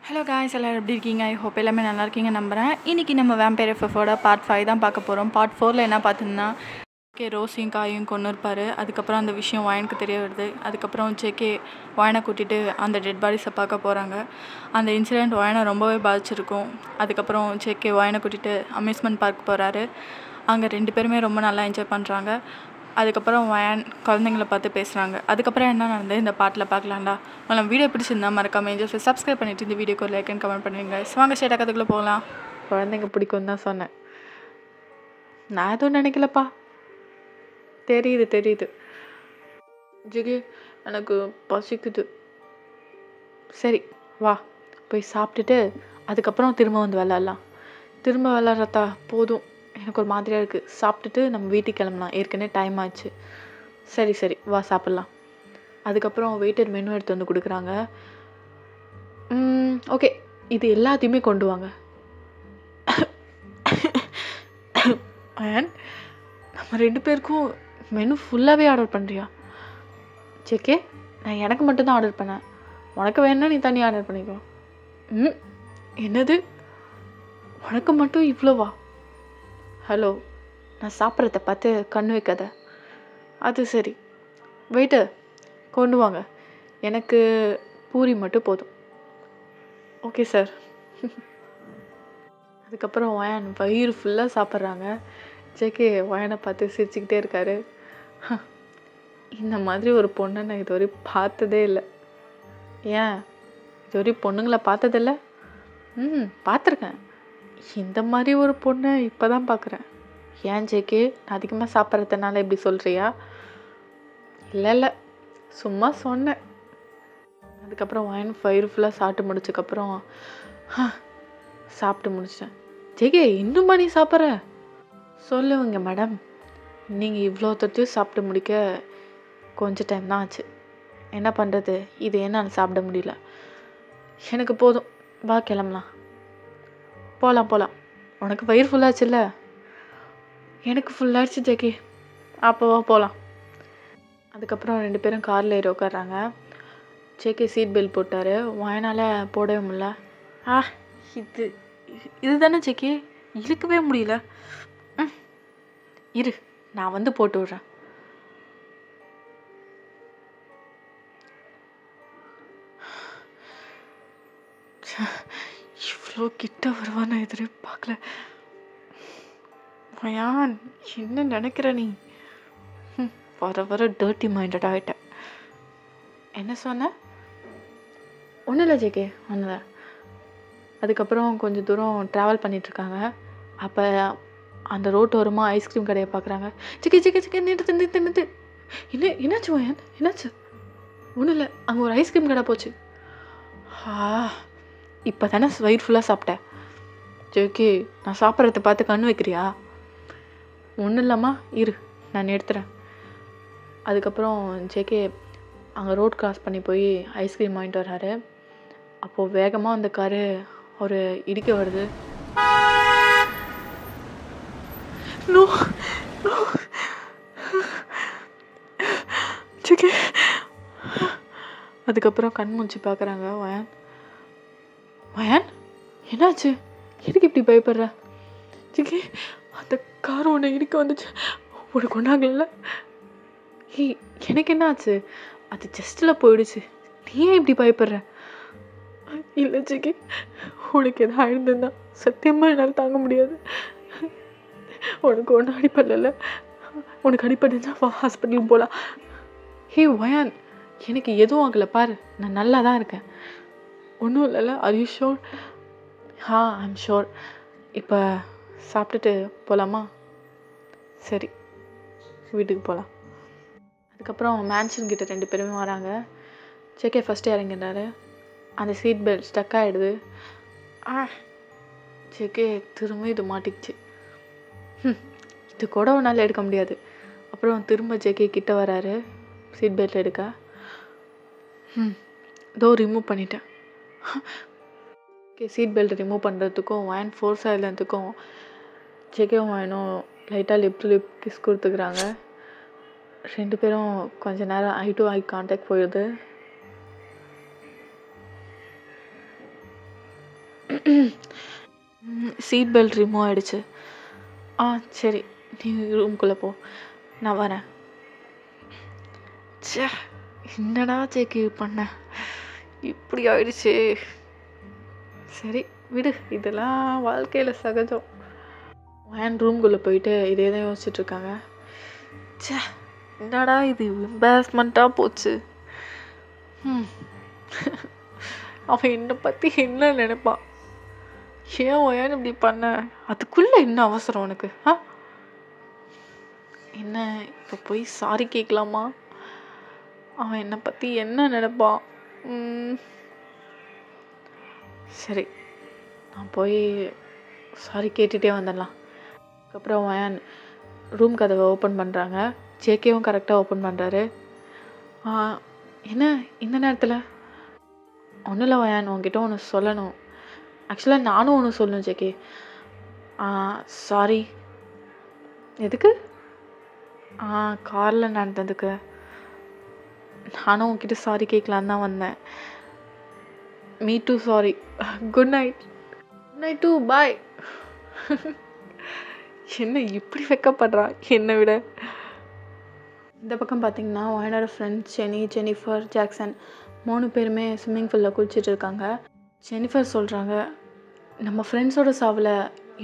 Hello guys, எல்லோரும் எப்படி இருக்கீங்க? ஐ ஹோப் எல்லாமே நல்லா இருக்கீங்க நம்புகிறேன். இன்றைக்கி நம்ம வேம்பயர் எஃப்எஃபோட பார்ட் 5 தான் பார்க்க போகிறோம். பார்ட் 4ல் என்ன பார்த்தீங்கன்னா, ரோஸையும் காயும் கொண்டு இருப்பார். அதுக்கப்புறம் அந்த விஷயம் வாயனுக்கு தெரிய வருது. அதுக்கப்புறம் ஜேகே வாயனை கூட்டிகிட்டு அந்த டெட் பாடிஸை பார்க்க போகிறாங்க. அந்த இன்சிடெண்ட் வாயனை ரொம்பவே பாதிச்சிருக்கும். அதுக்கப்புறம் ஜேகே வாயனை கூட்டிகிட்டு அம்யூஸ்மெண்ட் பார்க் போகிறாரு. அங்கே 2 பேருமே ரொம்ப நல்லா என்ஜாய் பண்ணுறாங்க. அதுக்கப்புறம் வயன் குழந்தைங்கள பார்த்து பேசுகிறாங்க. அதுக்கப்புறம் என்ன நடந்தது இந்த பாட்டில் பார்க்கலாம்டா. உங்களுக்கு வீடியோ பிடிச்சிருந்தா மறக்காம ஏஞ்சல்ஸை சப்ஸ்கிரைப் பண்ணிவிட்டு இந்த வீடியோக்கு ஒரு லைக் அண்ட் கமெண்ட் பண்ணுவீங்க. வாங்க ஸ்டேட்டாக கற்றுக்குள்ளே போகலாம். குழந்தைங்க பிடிக்கும் தான் சொன்னேன். நான் எதுவும் நினைக்கலப்பா. தெரியுது ஜிகி, எனக்கு பசிக்குது. சரி வா, போய் சாப்பிட்டுட்டு அதுக்கப்புறம் திரும்ப வந்து விளாட்லாம். திரும்ப விளாட்றதா போதும், எனக்கு ஒரு மாதிரியாக இருக்குது. சாப்பிட்டுட்டு நம்ம வீட்டுக்கு கிளம்பலாம், ஏற்கனவே டைம் ஆச்சு. சரி வா சாப்பிட்லாம். அதுக்கப்புறம் வெயிட்டர் மெனு எடுத்து வந்து கொடுக்குறாங்க. ஓகே, இது எல்லாத்தையுமே கொண்டு வாங்க. அண்ட் நம்ம 2 பேருக்கும் மெனு ஃபுல்லாகவே ஆர்டர் பண்ணுறியா? சேக்கே, நான் எனக்கு மட்டும்தான் ஆர்டர் பண்ணேன். உனக்கு வேணுன்னா நீ தனியாக ஆர்டர் பண்ணிக்கோ. என்னது, உனக்கு மட்டும் இவ்வளோவா? ஹலோ, நான் சாப்பிட்றத பார்த்து கண் வைக்காத. அது சரி, வெயிட்டர் கொண்டு வாங்க, எனக்கு பூரி மட்டும் போதும். Okay sir. அதுக்கப்புறம் வயன் வயிறு ஃபுல்லாக சாப்பிட்றாங்க. ஜேகே வயனை பார்த்து சிரிச்சுக்கிட்டே இருக்காரு. இந்த மாதிரி ஒரு பொண்ணை நான் இதுவரை பார்த்ததே இல்லை. ஏன் இதுவரை பொண்ணுங்களை பார்த்ததில்ல? பார்த்துருக்கேன். இந்த மாதிரி ஒரு பொண்ணை இப்போ தான் பார்க்குறேன். ஏன் ஜேகே, நான் அதிகமாக சாப்பிட்றதுனால இப்படி சொல்கிறியா? இல்லை, சும்மா சொன்னேன். அதுக்கப்புறம் வயன் வயிறு ஃபுல்லாக சாப்பிட்டு முடிச்சதுக்கப்புறம் சாப்பிட்டு முடிச்சிட்டேன். ஜேகே, இன்னும் நீ சாப்பிட்ற? சொல்லுவீங்க மேடம், நீங்கள் இவ்வளோ தொத்தையும் சாப்பிட்டு முடிக்க கொஞ்சம் டைம் தான் ஆச்சு. என்ன பண்ணுறது, இது என்னால் சாப்பிட முடியல. எனக்கு போதும், வா கிளம்பலாம். போகலாம். உனக்கு வயிறு ஃபுல்லாச்சுல்ல? எனக்கு ஃபுல்லாகிடுச்சு ஜேகே. அப்போவா போகலாம். அதுக்கப்புறம் 2 பேரும் காரில் ஏறி உட்காடுறாங்க. ஜேகே சீட் பெல்ட் போட்டார். வயனால் போடவே முடியல. இது தானே ஜேகே, இழுக்கவே முடியல. இரு, நான் வந்து போட்டு விட்றேன். இவ்வளோ கிட்ட வருவான்னு எதிர்பார்க்கல. வயான், என்ன நினைக்கிற நீ? வர டர்ட்டி மைண்டட் ஆகிட்டேன். என்ன சொன்ன? ஒன்றும் இல்லை ஜேகே, ஒன்றும் இல்லை. அதுக்கப்புறம் கொஞ்சம் தூரம் ட்ராவல் பண்ணிகிட்ருக்காங்க. அப்போ அந்த ரோட்டோரமாக ஐஸ்கிரீம் கடையை பார்க்குறாங்க. சிக்கி நிறுத்து. என்னாச்சு வயன், என்னாச்சு? ஒன்றும் இல்லை, அங்கே ஒரு ஐஸ்கிரீம் கடை போச்சு. இப்போ தானே வயிறு ஃபுல்லாக சாப்பிட்டேன். ஜேகே, நான் சாப்பிட்றத பார்த்து கண் வைக்கிறியா? ஒன்றும் இல்லைம்மா, இரு நான் எடுத்துகிறேன். அதுக்கப்புறம் ஜேகே அங்கே ரோட் கிராஸ் பண்ணி போய் ஐஸ்கிரீம் வாங்கிட்டு வர்றாரு. அப்போது வேகமாக அந்த காரு ஒரு இடிக்க வருது. ஜேகே, அதுக்கப்புறம் கண் முடிச்சு பார்க்குறாங்க. வயன் என்னாச்சு? எதுக்கு இப்படி பயப்படுற? ஜேகே, அந்த கார் உன்னை இடிக்க வந்துச்சு, உனக்கு ஒன்றாகல? எனக்கு என்ன ஆச்சு? அது ஜஸ்ட்டில் போயிடுச்சு. நீ ஏன் இப்படி பயப்படுற? இல்லை ஜேகே, உனக்கு எதாவது ஆயிருந்தா சத்தியமாக என்னால் தாங்க முடியாது. உனக்கு ஒன்றும் அடிப்படல. உனக்கு அடிப்படைஞ்சா வா, ஹாஸ்பிட்டலுக்கு போகலாம். வயன், எனக்கு எதுவும் ஆகலை பாரு, நான் நல்லா தான் இருக்கேன். ஒன்றும் இல்லைல்ல? Are you sure? I'm sure. இப்போ சாப்பிட்டுட்டு போகலாமா? சரி, வீட்டுக்கு போகலாம். அதுக்கப்புறம் மேன்ஷன் கிட்ட 2 பேருமே வராங்க. ஜேகே ஃபஸ்ட்டு இறங்கினாரு. அந்த சீட் பெல்ட் ஸ்டக் ஆகிடுது. ஜேகே திரும்ப இது மாட்டிக்கிச்சு. இது கூட ஒன்றால் எடுக்க முடியாது. அப்புறம் திரும்ப ஜேகே கிட்ட வராரு சீட் பெல்ட் எடுக்க. இதோ ரிமூவ் பண்ணிட்டேன். ஓகே, சீட் பெல்ட் ரிமூவ் பண்ணுறதுக்கும் வயன் ஃபோர்ஸாக இல்லைன்றதுக்கும் ஜேகேவும் வயனும் லைட்டாக லிப் கிஸ் கொடுத்துக்கிறாங்க. 2 பேரும் கொஞ்ச நேரம் ஐ டு ஐ கான்டாக்ட் போயிடுது. சீட் பெல்ட் ரிமூவ் ஆகிடுச்சு. சரி, நீ ரூம்குள்ளே போ, நான் வரேன். ச்சே, என்னடா ஜேகே பண்ண, இப்படி ஆயிடுச்சு. சரி விடு, இதெல்லாம் வாழ்க்கையில் சகஜம். வேன் ரூம்குள்ளே போயிட்டு இதே தான் யோசிச்சுட்ருக்காங்க. ச்சே, என்னடா இது எம்பாரஸ்மெண்ட்டாக போச்சு. அவன் என்னை பற்றி என்ன நினைப்பான், ஏன் இப்படி பண்ண, அதுக்குள்ளே என்ன அவசரம் உனக்கு? என்ன இப்போ போய் சாரி கேட்கலாமா? அவன் என்னை பற்றி என்ன நினைப்பான்? சரி, நான் போய் சாரி கேட்டுகிட்டே வந்துடலாம். அதுக்கப்புறம் வயான் ரூம் கதவை ஓப்பன் பண்ணுறாங்க. ஜேகேவும் கரெக்டாக ஓப்பன் பண்ணுறாரு. என்ன இந்த நேரத்தில்? ஒன்றும் இல்லை வயான், உங்ககிட்ட ஒன்று சொல்லணும். ஆக்சுவலாக நானும் ஒன்று சொல்லணும் ஜேகே. சாரி. எதுக்கு? காரில் நடந்ததுக்கு. நானும் உங்ககிட்ட சாரி கேட்கலான்னு தான் வந்தேன். Me too sorry. Good night. Good night too, bye. என்ன இப்படி வெக்கப்படுறா என்னை விட? இந்த பக்கம் பார்த்தீங்கன்னா வயனோட ஃப்ரெண்ட்ஸ் ஜெனி, ஜெனிஃபர், ஜாக்சன் 3 பேருமே ஸ்விம்மிங் பூலில் குளிச்சுட்டு இருக்காங்க. ஜெனிஃபர் சொல்கிறாங்க, நம்ம ஃப்ரெண்ட்ஸோட சாவில்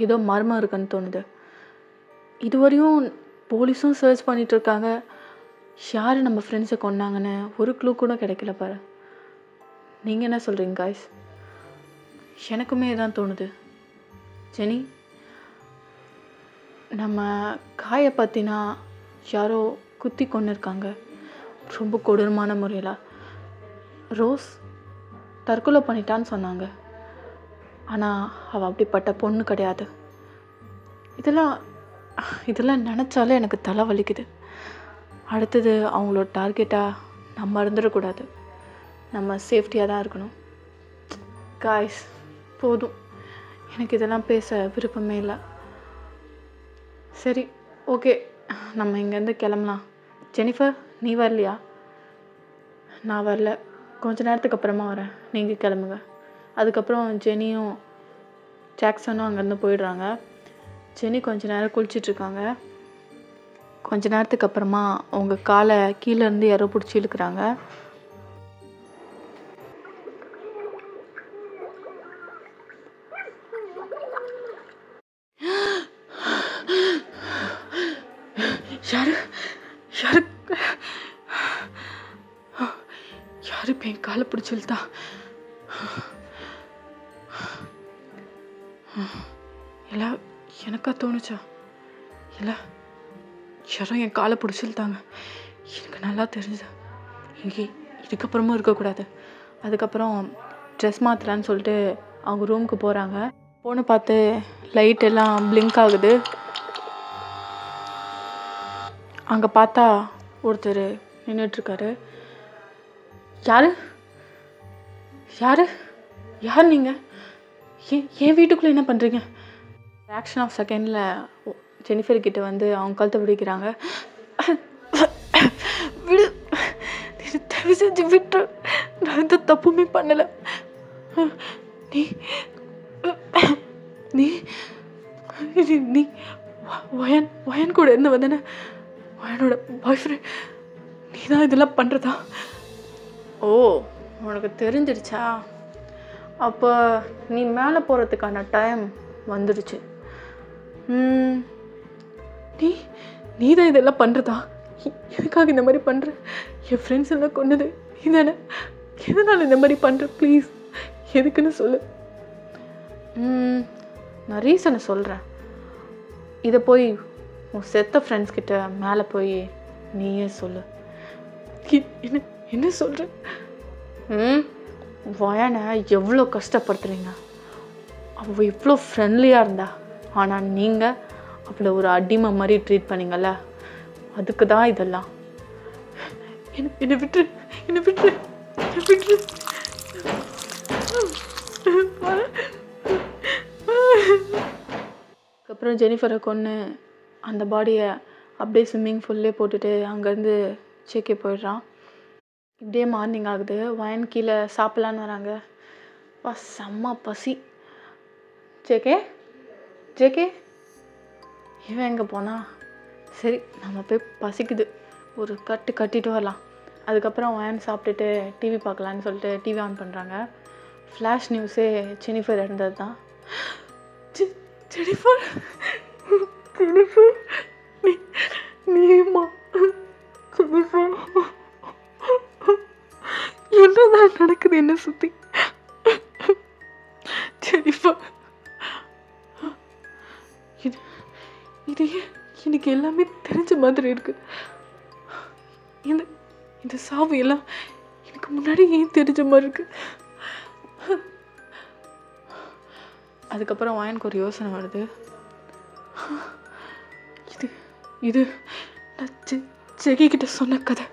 ஏதோ மர்மம் இருக்குன்னு தோணுது. இதுவரையும் போலீஸும் சர்ச் பண்ணிகிட்ருக்காங்க, யார் நம்ம ஃப்ரெண்ட்ஸை கொண்டாங்கன்னு ஒரு க்ளூ கூட கிடைக்கல பாரு. நீங்கள் என்ன சொல்கிறீங்க காய்ஸ்? எனக்குமே தான் தோணுது. ஜெனி, நம்ம காயை பற்றினா யாரோ குத்தி கொண்டு இருக்காங்க, ரொம்ப கொடூரமான முறையில். ரோஸ் தற்கொலை பண்ணிட்டான்னு சொன்னாங்க, ஆனால் அவள் அப்படிப்பட்ட பொண்ணு கிடையாது. இதெல்லாம் நினச்சாலே எனக்கு தலை வலிக்குது. அடுத்தது அவங்களோட டார்கெட்டாக நம்ம இருந்துடக்கூடாது, நம்ம சேஃப்டியாக தான் இருக்கணும். காய்ஸ் போதும், எனக்கு இதெல்லாம் பேச விருப்பமே இல்லை. சரி ஓகே, நம்ம இங்கேருந்து கிளம்பலாம். ஜெனிஃபர், நீ வரலையா? நான் வரல, கொஞ்ச நேரத்துக்கு அப்புறமா வரேன், நீங்கள் கிளம்புங்க. அதுக்கப்புறம் ஜெனியும் ஜாக்சனும் அங்கேருந்து போயிடுறாங்க. ஜெனி கொஞ்ச நேரம் குளிச்சிட்ருக்காங்க. கொஞ்ச நேரத்துக்கு அப்புறமா அவங்க காலை கீழேருந்து யாரோ பிடிச்சி இழுக்கிறாங்க. யாரு இப்போ என் காலை பிடிச்சிருந்தா? எல்லாம் எனக்கா தோணுச்சா? இல்லை, யாரோ என் காலை பிடிச்சிருந்தாங்க, எனக்கு நல்லா தெரிஞ்சுது. இங்கே இதுக்கப்புறமும் இருக்கக்கூடாது. அதுக்கப்புறம் ட்ரெஸ் மாற்றலான்னு சொல்லிட்டு அவங்க ரூமுக்கு போகிறாங்க. போன பார்த்து லைட் எல்லாம் பிளிங்க் ஆகுது. அங்கே பார்த்தா ஒருத்தர் நின்றுட்டுருக்காரு. யார் நீங்கள்? என் வீட்டுக்குள்ளே என்ன பண்ணுறீங்க? ஆக்ஷன் ஆஃப் செகண்டில் ஜெனிஃபர் கிட்ட வந்து அவங்க கழுத்தை பிடிக்கிறாங்க. விடு, தயவு செஞ்சு விட்டு, நான் எந்த தப்புமே பண்ணலை. நீ நீ வயன் கூட இருந்து வந்தன, வயனோட பாய் ஃப்ரெண்ட். நீ தான் இதெல்லாம் பண்ணுறதா? ஓ, உனக்கு தெரிஞ்சிடுச்சா? அப்போ நீ மேலே போகிறதுக்கான டைம் வந்துடுச்சு. நீ தான் இதெல்லாம் பண்ணுறதா? எதுக்காக இந்த மாதிரி பண்ணுற? என் ஃப்ரெண்ட்ஸ் எல்லாம் கொண்டது நீ தானே? எதனால் இந்த மாதிரி பண்ணுற? ப்ளீஸ் எதுக்குன்னு சொல்லு. நான் ரீசனை சொல்கிறேன். இதை போய் உன் செத்த ஃப்ரெண்ட்ஸ் கிட்ட மேலே போய் நீயே சொல்லு. என்ன சொல்கிற? வயனை எவ்வளோ கஷ்டப்படுத்துறீங்க. அவள் இவ்வளோ ஃப்ரெண்ட்லியாக இருந்தா, ஆனால் நீங்கள் அவளை ஒரு அடிமை மாதிரி ட்ரீட் பண்ணிங்கல்ல, அதுக்கு தான் இதெல்லாம். என்னை விட்டுரு. அதுக்கப்புறம் ஜெனிஃபரை கொன்று அந்த பாடியை அப்படியே ஸ்விம்மிங் ஃபுல்லே போட்டுட்டு அங்கேருந்து ஜேகே போயிடுறான். இப்படியே மார்னிங் ஆகுது. வயன் கீழே சாப்பிட்லான்னு வராங்க. செம்ம பசி. ஜேகே ஜேகே இவன் எங்கே போனா? சரி நம்ம போய் பசிக்குது, ஒரு கட்டிட்டு வரலாம். அதுக்கப்புறம் வயன் சாப்பிட்டுட்டு டிவி பார்க்கலான்னு சொல்லிட்டு டிவி ஆன் பண்ணுறாங்க. ஃப்ளாஷ் நியூஸே ஜெனிஃபர் இறந்தது தான். ஜெனிஃபர் ஜெனிஃபர் நீமா ஜெனிஃபர், என்னதான் நடக்குது என்ன சுற்றி? ஜெனிஃபர் இது இது எனக்கு எல்லாமே தெரிஞ்ச மாதிரி இருக்கு. இந்த இந்த சாவு எல்லாம் எனக்கு முன்னாடி ஏன் தெரிஞ்ச மாதிரி இருக்கு? அதுக்கப்புறம் எனக்கு ஒரு யோசனை வருது. இது இது நான் ஜெகி கிட்ட சொன்ன கதை.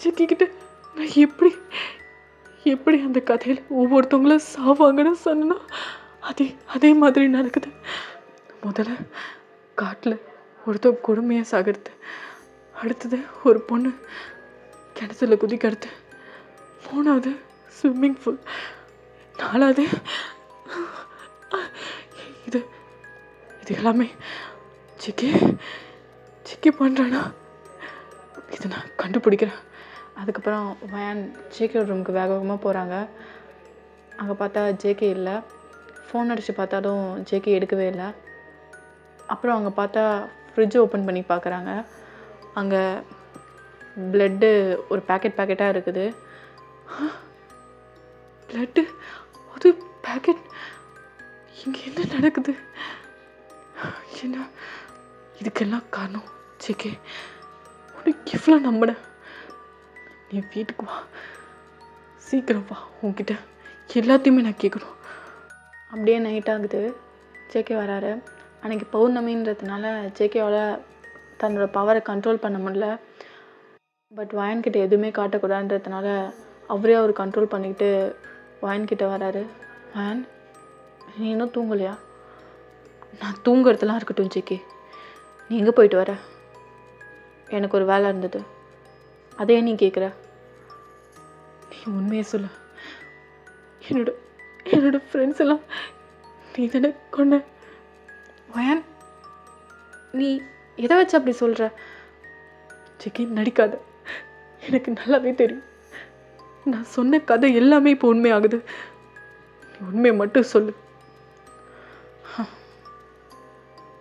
ஜெகி கிட்ட நான் எப்படி அந்த கதையில் ஒவ்வொருத்தவங்களும் சாவாங்கன்னு சொன்னா அதே மாதிரி நடக்குது. முதல்ல காட்டில் ஒருத்தர் கொடுமையாக சாகிறது, அடுத்தது ஒரு பொண்ணு கிணத்துல குதிக்கிறது, மூணாவது ஸ்விம்மிங் பூல், நாலாவது இது இது எல்லாமே செக்கி பண்ணுறானா? இதை நான் கண்டுபிடிக்கிறேன். அதுக்கப்புறம் வயன் ஜேகே ரூமுக்கு வேகமாக போகிறாங்க. அங்கே பார்த்தா ஜேகே இல்லை. ஃபோன் அடித்து பார்த்தாலும் ஜேகே எடுக்கவே இல்லை. அப்புறம் அங்கே பார்த்தா ஃப்ரிட்ஜ் ஓப்பன் பண்ணி பார்க்குறாங்க. அங்கே ப்ளட்டு ஒரு பேக்கெட்டாக இருக்குது. ப்ளட்டு, அது பேக்கெட். இங்கே என்ன நடக்குது? என்ன இதுக்கெல்லாம் காரணம் ஜேகே. உனக்கு எவ்வளோ நம்பினேன். நீ வீட்டுக்கு வா, சீக்கிரம் வா, உன்கிட்ட எல்லாத்தையுமே நான் கேட்கணும். அப்படியே நைட் ஆகுது. ஜேகே வராரு. அன்றைக்கி பௌர்ணமின்றதுனால ஜேகேவால் தன்னோட பவரை கண்ட்ரோல் பண்ண முடியல. பட் வயன்கிட்ட எதுவுமே காட்டக்கூடாதுன்றதுனால அவரே அவர் கண்ட்ரோல் பண்ணிக்கிட்டு வயன்கிட்ட வராரு. வயன், நீ இன்னும் தூங்கலையா? நான் தூங்குறதுலாம் இருக்கட்டும் ஜேகே, நீ எங்கே போயிட்டு வர? எனக்கு ஒரு வேலை இருந்தது, அதே நீ கேட்குற? நீ உண்மையை சொல்லு. என்னோட ஃப்ரெண்ட்ஸ் எல்லாம் நீ தானே கொன்ன. வயன், நீ எதை வச்சு அப்படி சொல்கிற? ஜேகே நடிக்காத, எனக்கு நல்லாவே தெரியும். நான் சொன்ன கதை எல்லாமே இப்போ உண்மையாகுது. நீ உண்மையை மட்டும் சொல்லு.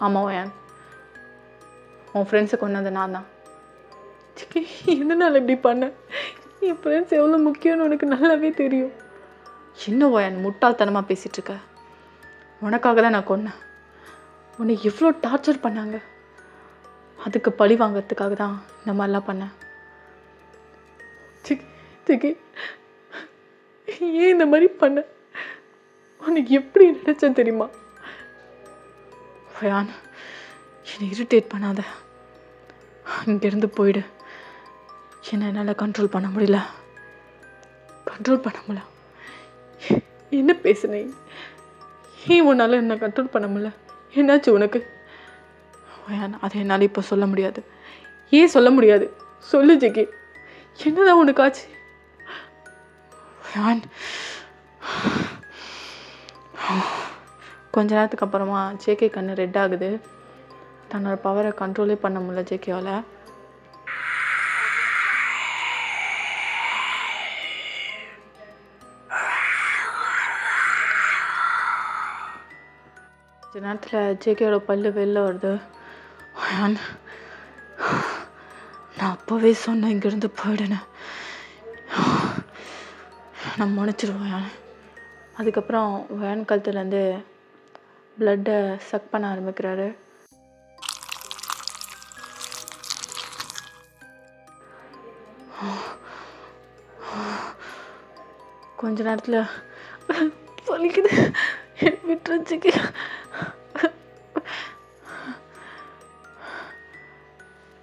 ஆமாம் வயன், உன் ஃப்ரெண்ட்ஸை கொன்னது நான் தான். ஜேகே, எதனால் இப்படி பண்ண? என் ஃப்ரெண்ட்ஸ் எவ்வளோ முக்கியம்னு உனக்கு நல்லாவே தெரியும். என்ன வயன் முட்டாள்தனமாக பேசிகிட்ருக்க? உனக்காக தான் நான் கொன்னேன். உன்னை எவ்வளோ டார்ச்சர் பண்ணாங்க, அதுக்கு பழி வாங்கிறதுக்காக தான் இந்த மாதிரிலாம் பண்ணேன். ஜேகே, ஏன் இந்த மாதிரி பண்ண? உனக்கு எப்படி நினச்சேன் தெரியுமா? வயான், என்னை இரிட்டேட் பண்ணாத, இங்கேருந்து போயிடு. என்னால் கண்ட்ரோல் பண்ண முடியல. என்ன பேசுனேன்? ஏன் உன்னால் என்ன கண்ட்ரோல் பண்ண முடியல? என்னாச்சு உனக்கு? வயான், அதை என்னால் இப்போ சொல்ல முடியாது. ஏன் சொல்ல முடியாது? சொல்லு ஜேகே, என்னதான் உனக்கு ஆச்சு? வயான், கொஞ்ச நேரத்துக்கு அப்புறமா ஜேகே கண்ணு ரெட் ஆகுது. தன்னோட பவரை கண்ட்ரோலே பண்ண முடியல ஜேகேவால். கொஞ்ச நேரத்தில் ஜேகேயோட பல்லு வெளில வருது. வயான், நான் அப்போவே சொன்னேன் இங்கேருந்து போயிடுனேன், நான் முனைச்சிருவேன். அதுக்கப்புறம் வயான் கழுத்துலேருந்து ப்ளட்டை சக் பண்ண ஆரம்பிக்கிறாரு. கொஞ்ச நேரத்தில் வலிக்குது, விட்டுருச்சுக்கு.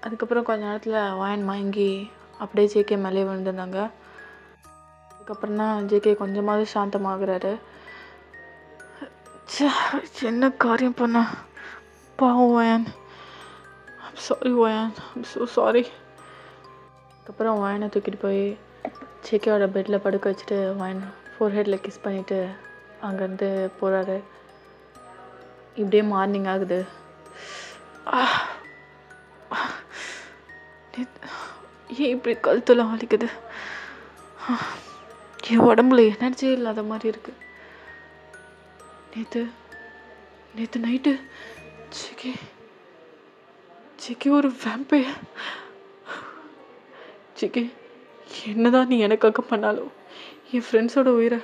அதுக்கப்புறம் கொஞ்ச நேரத்தில் வயன் மயங்கி அப்படியே ஜேகே மேலே விழுந்துருந்தாங்க. அதுக்கப்புறம் தான் ஜேகே கொஞ்சமாவது சாந்தமாகறாரு. என்ன காரியம் பண்ண, பாவம் Wayne. I'm sorry Wayne, I'm so sorry. அதுக்கப்புறம் வயனை தூக்கிட்டு போய் ஜேகேவோட பெட்டில் படுக்க வச்சுட்டு வயன் ஃபோர்ஹெட்டில் கிஸ் பண்ணிவிட்டு அங்கேருந்து போகிறாரு. இப்படியே மார்னிங் ஆகுது. ஏன் இப்படி கழுத்தெல்லாம் வலிக்குது? என் உடம்புல எனர்ஜியே இல்லாத மாதிரி இருக்கு. நேற்று நைட்டு சிக்கி ஒரு வேம்பையர். சிக்கி, என்னதான் நீ எனக்காக பண்ணாலும் என் ஃப்ரெண்ட்ஸோட உயிரை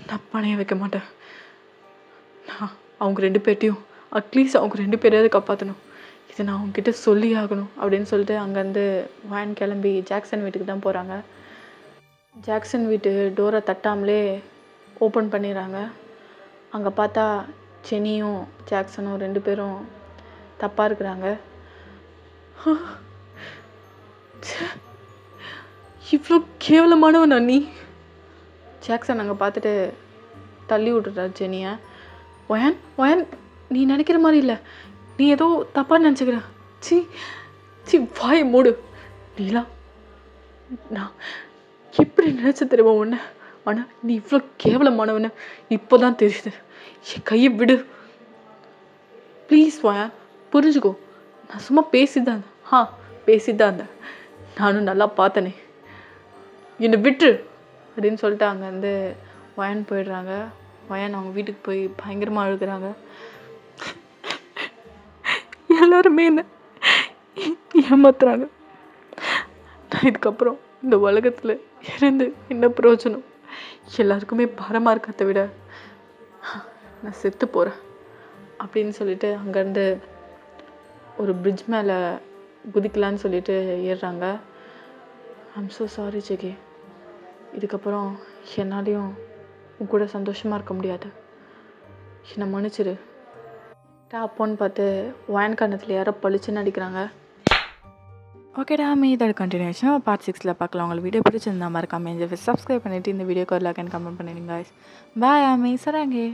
நான் பணைய வைக்க மாட்டேன். நான் அவங்க 2 பேர்ட்டையும் அட்லீஸ்ட் அவங்க 2 பேரையாவது காப்பாற்றணும். இதை நான் அவங்ககிட்ட சொல்லி ஆகணும் அப்படின்னு சொல்லிட்டு அங்கேருந்து வேன் கிளம்பி ஜாக்சன் வீட்டுக்கு தான் போகிறாங்க. ஜாக்சன் வீட்டு டோரை தட்டாமலே ஓப்பன் பண்ணிடுறாங்க. அங்கே பார்த்தா செனியும் ஜாக்சனும் 2 பேரும் தப்பாக இருக்கிறாங்க. இவ்வளோ கேவலமானவனா நீ? ஜாக்சன் அங்கே பார்த்துட்டு தள்ளி விட்டுட்டார் ஜெனியை. ஒயன் நீ நினைக்கிற மாதிரி இல்லை, நீ ஏதோ தப்பாக நினச்சிக்கிற. சி வாயை மூடு. நீலாம் நான் எப்படி நினச்ச தெரியுமா உன்னை? ஆனால் நீ இவ்வளோ கேவலமானவன இப்போ தான் தெரியுது. என் கையை விடு ப்ளீஸ். ஒயன் புரிஞ்சுக்கோ, நான் சும்மா பேசிதான் இருந்தேன். நானும் நல்லா பார்த்தனே, என்னை விட்டு அப்படின்னு சொல்லிட்டு அங்கேருந்து ஒயன் போயிடுறாங்க. ஒயன் அவங்க வீட்டுக்கு போய் பயங்கரமாக அழுகிறாங்க. எல்லாருமே என்ன ஏமாத்துறாங்க. நான் இதுக்கப்புறம் இந்த உலகத்தில் இருந்து என்ன பிரயோஜனம்? எல்லாருக்குமே பாரமாக இருக்கிறத விட நான் செத்து போகிறேன் அப்படின்னு சொல்லிட்டு அங்கேருந்து ஒரு பிரிட்ஜ் மேலே குதிக்கலான்னு சொல்லிட்டு ஏறுறாங்க. ஐம் ஸோ சாரி ஜெகி, இதுக்கப்புறம் என்னாலையும் உன் கூட சந்தோஷமாக இருக்க முடியாது, என்னை மன்னிச்சிடு. அப்போன்னு பார்த்து ஒயன் கண்ணத்தில் யாரோ பளிச்சுன்னு அடிக்கிறாங்க. ஓகேடா, இதோட கண்டினியூஷன் பார்ட் 6 பார்க்கலாம். உங்களுக்கு வீடியோ பிடிச்சிருந்தா மறக்காம சப்ஸ்கிரைப் பண்ணிவிட்டு இந்த வீடியோக்கு ஒரு லைக் அண்ட் கமெண்ட் பண்ணிடுங்க. பாய், சராங்கே.